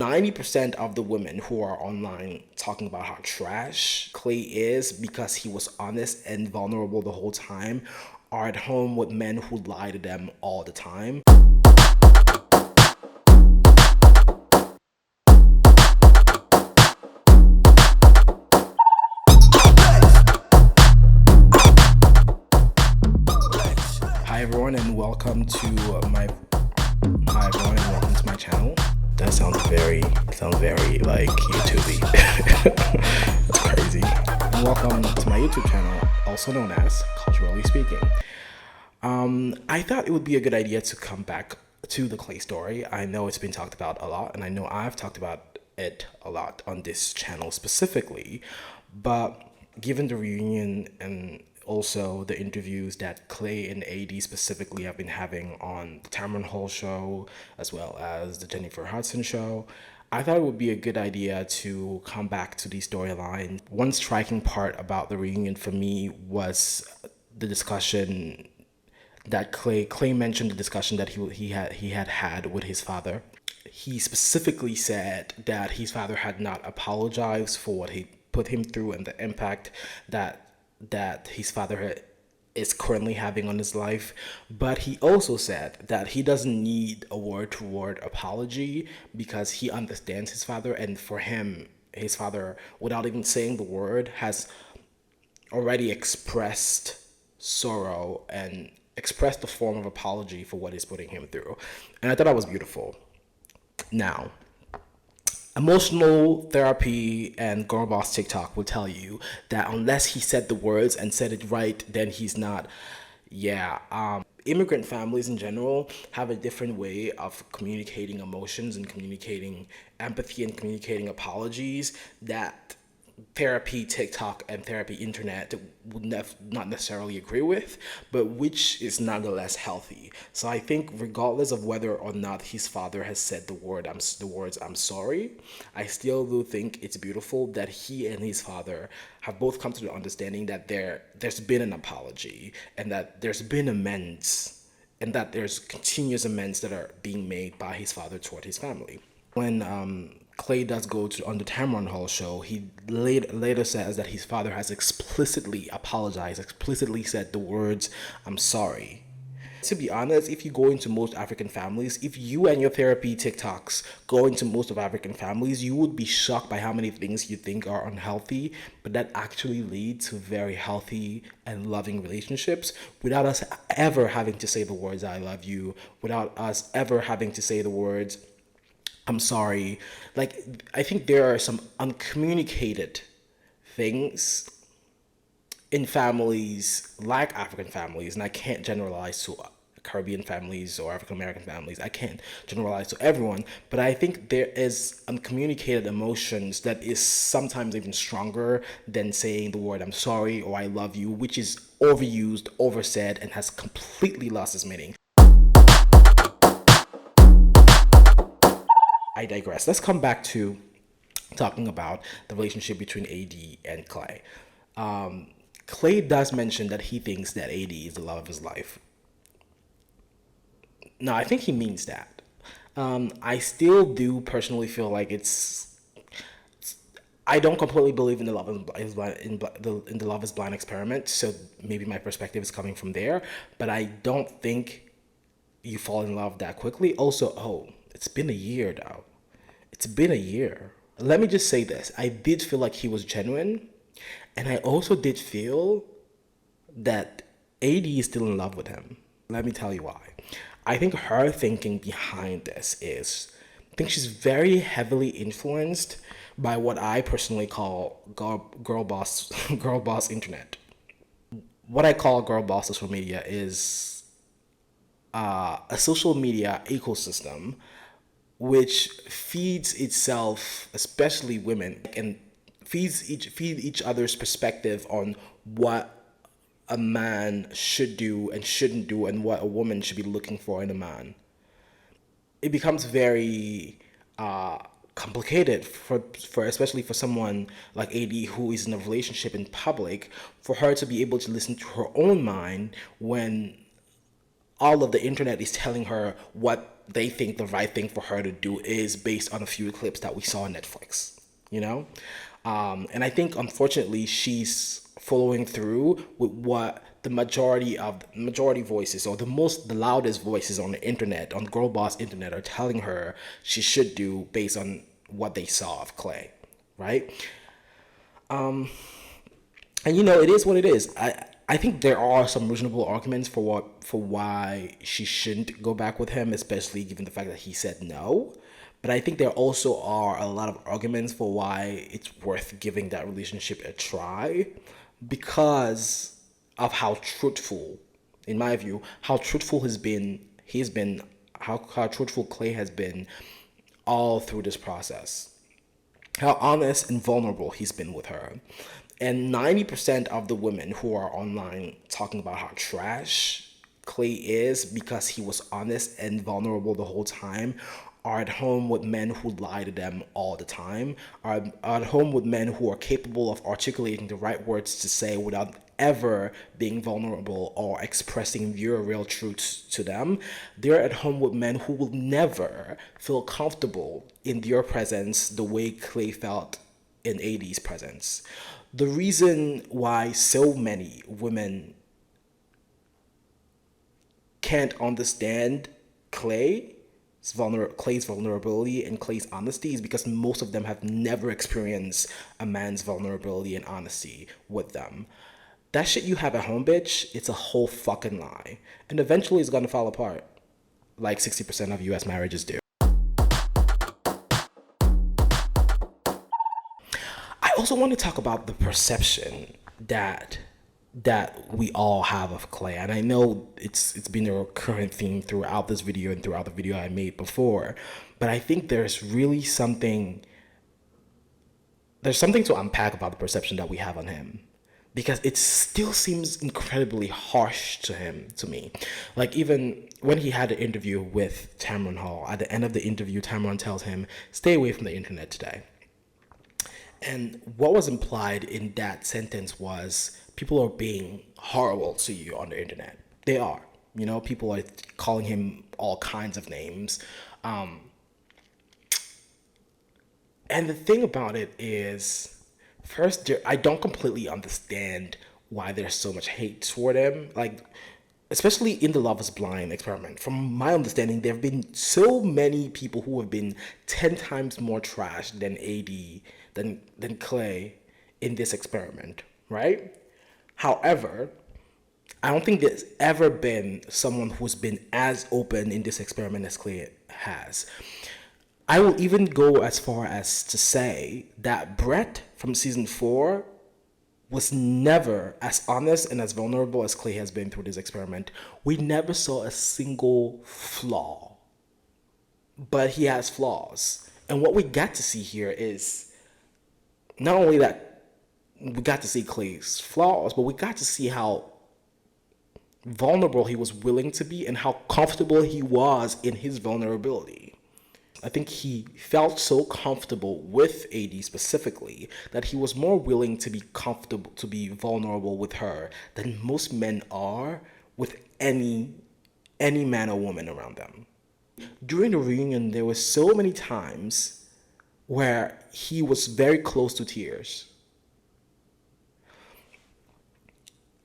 90% of the women who are online talking about how trash Clay is because he was honest and vulnerable the whole time are at home with men who lie to them all the time. Hi everyone and welcome to my channel. That sounds very like YouTubey. That's crazy. And welcome to my YouTube channel, also known as Culturally Speaking. I thought it would be a good idea to come back to the Clay story. I know it's been talked about a lot, and I know I've talked about it a lot on this channel specifically, but given the reunion and also the interviews that Clay and AD specifically have been having on the Tamron Hall show, as well as the Jennifer Hudson show, I thought it would be a good idea to come back to the storyline. One striking part about the reunion for me was the discussion that Clay mentioned, the discussion that he had with his father. He specifically said that his father had not apologized for what he put him through and the impact that his father is currently having on his life. But he also said that he doesn't need a word-to-word apology because he understands his father, and for him, his father, without even saying the word, has already expressed sorrow and expressed a form of apology for what he's putting him through. And I thought that was beautiful. Now, emotional therapy and girl boss TikTok will tell you that unless he said the words and said it right, then he's not. Immigrant families in general have a different way of communicating emotions and communicating empathy and communicating apologies that therapy TikTok and therapy internet would not necessarily agree with, but which is nonetheless healthy. So I think regardless of whether or not his father has said the words "I'm sorry," I still do think it's beautiful that he and his father have both come to the understanding that there's been an apology and that there's been amends and that there's continuous amends that are being made by his father toward his family. When Clay does go on the Tamron Hall show, he later says that his father has explicitly apologized, explicitly said the words, "I'm sorry." To be honest, if you go into most African families, if you and your therapy TikToks go into most of African families, you would be shocked by how many things you think are unhealthy, but that actually lead to very healthy and loving relationships without us ever having to say the words "I love you," without us ever having to say the words "I'm sorry." Like, I think there are some uncommunicated things in families like African families, and I can't generalize to Caribbean families or African American families. I can't generalize to everyone, but I think there is uncommunicated emotions that is sometimes even stronger than saying the word "I'm sorry" or "I love you," which is overused, oversaid, and has completely lost its meaning. I digress. Let's come back to talking about the relationship between AD and Clay. Clay does mention that he thinks that AD is the love of his life. No, I think he means that. I still do personally feel like I don't completely believe in the in the Love Is Blind experiment, so maybe my perspective is coming from there. But I don't think you fall in love that quickly. Also, it's been a year though. It's been a year. Let me just say this. I did feel like he was genuine, and I also did feel that AD is still in love with him. Let me tell you why. I think her thinking behind this is, I think she's very heavily influenced by what I personally call girl boss girl boss internet. What I call girl boss social media is a social media ecosystem which feeds itself, especially women, and feed each other's perspective on what a man should do and shouldn't do and what a woman should be looking for in a man. It becomes very complicated for especially for someone like AD who is in a relationship in public, for her to be able to listen to her own mind when all of the internet is telling her what they think the right thing for her to do is based on a few clips that we saw on Netflix, you know? And I think, unfortunately, she's following through with what the majority voices, or the loudest voices on the internet, on girl boss internet, are telling her she should do based on what they saw of Clay, right? And it is what it is. I think there are some reasonable arguments for why she shouldn't go back with him, especially given the fact that he said no. But I think there also are a lot of arguments for why it's worth giving that relationship a try, because of how truthful, in my view, how truthful how truthful Clay has been all through this process, how honest and vulnerable he's been with her. And 90% of the women who are online talking about how trash Clay is because he was honest and vulnerable the whole time are at home with men who lie to them all the time, are at home with men who are capable of articulating the right words to say without ever being vulnerable or expressing your real truths to them. They're at home with men who will never feel comfortable in your presence the way Clay felt in AD's presence. The reason why so many women can't understand Clay's vulnerability and Clay's honesty is because most of them have never experienced a man's vulnerability and honesty with them. That shit you have at home, bitch, it's a whole fucking lie. And eventually it's gonna fall apart, like 60% of US marriages do. I also want to talk about the perception that we all have of Clay. And I know it's been a recurrent theme throughout this video and throughout the video I made before, but I think there's something to unpack about the perception that we have on him, because it still seems incredibly harsh to me. Like, even when he had an interview with Tamron Hall, at the end of the interview, Tamron tells him, "Stay away from the internet today." And what was implied in that sentence was people are being horrible to you on the internet. They are. People are calling him all kinds of names. And the thing about it is, first, I don't completely understand why there's so much hate toward him. Like, especially in the Love is Blind experiment. From my understanding, there have been so many people who have been 10 times more trash than AD, than Clay in this experiment, right? However, I don't think there's ever been someone who's been as open in this experiment as Clay has. I will even go as far as to say that Brett from season 4 was never as honest and as vulnerable as Clay has been through this experiment. We never saw a single flaw, but he has flaws. And what we got to see here is not only that we got to see Clay's flaws, but we got to see how vulnerable he was willing to be and how comfortable he was in his vulnerability. I think he felt so comfortable with AD specifically that he was more willing to be comfortable, to be vulnerable with her than most men are with any man or woman around them. During the reunion, there were so many times where he was very close to tears.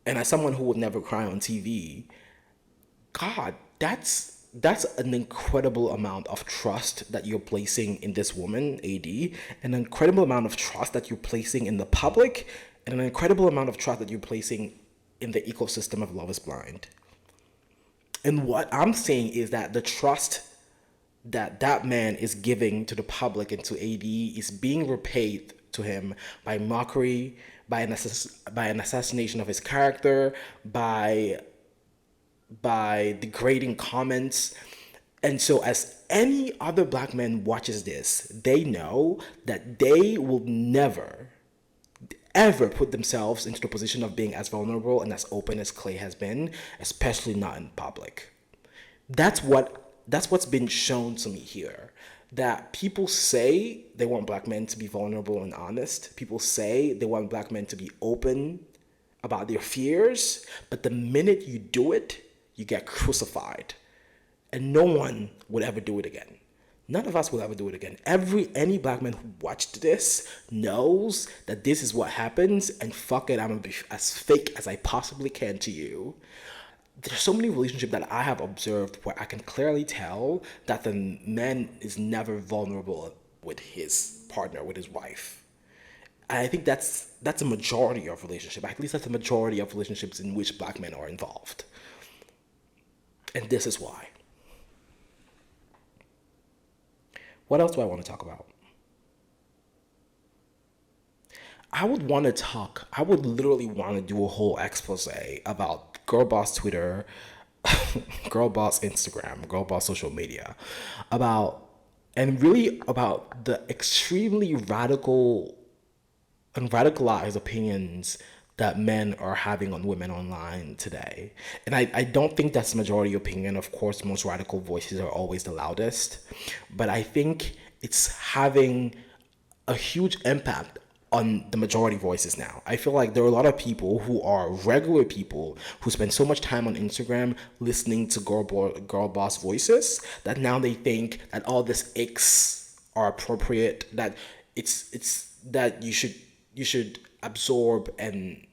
And as someone who would never cry on TV, God, that's an incredible amount of trust that you're placing in this woman, AD, an incredible amount of trust that you're placing in the public, and an incredible amount of trust that you're placing in the ecosystem of Love is Blind. And what I'm saying is that the trust that man is giving to the public and to AD is being repaid to him by mockery, by an assassination of his character, by degrading comments. And so as any other black man watches this, they know that they will never ever put themselves into the position of being as vulnerable and as open as Clay has been, especially not in public. That's what's been shown to me here. That people say they want black men to be vulnerable and honest. People say they want black men to be open about their fears. But the minute you do it, you get crucified. and no one would ever do it again. None of us will ever do it again. Any black man who watched this knows that this is what happens, and fuck it, I'm gonna be as fake as I possibly can to you. There's so many relationships that I have observed where I can clearly tell that the man is never vulnerable with his partner, with his wife. And I think that's a majority of relationships. At least that's a majority of relationships in which black men are involved. And this is why. What else do I want to talk about? I would literally want to do a whole expose about girl boss Twitter, girl boss Instagram, girl boss social media, and really about the extremely radical and radicalized opinions that men are having on women online today. And I don't think that's the majority opinion. Of course, most radical voices are always the loudest. But I think it's having a huge impact on the majority voices now. I feel like there are a lot of people who are regular people who spend so much time on Instagram listening to girl boss voices that now they think that all this icks are appropriate, that it's that you should absorb, and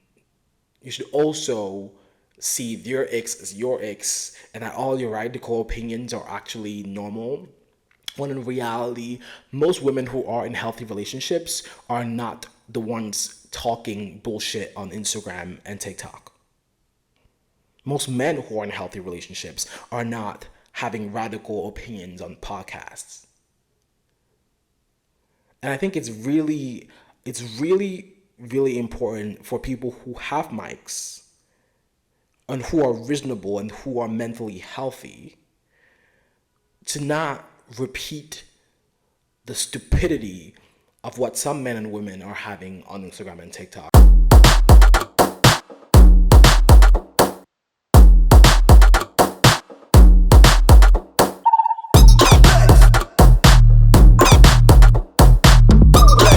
you should also see their icks as your icks, and that all your radical opinions are actually normal. When in reality, most women who are in healthy relationships are not the ones talking bullshit on Instagram and TikTok. Most men who are in healthy relationships are not having radical opinions on podcasts. And I think it's really, really important for people who have mics and who are reasonable and who are mentally healthy to not repeat the stupidity of what some men and women are having on Instagram and TikTok.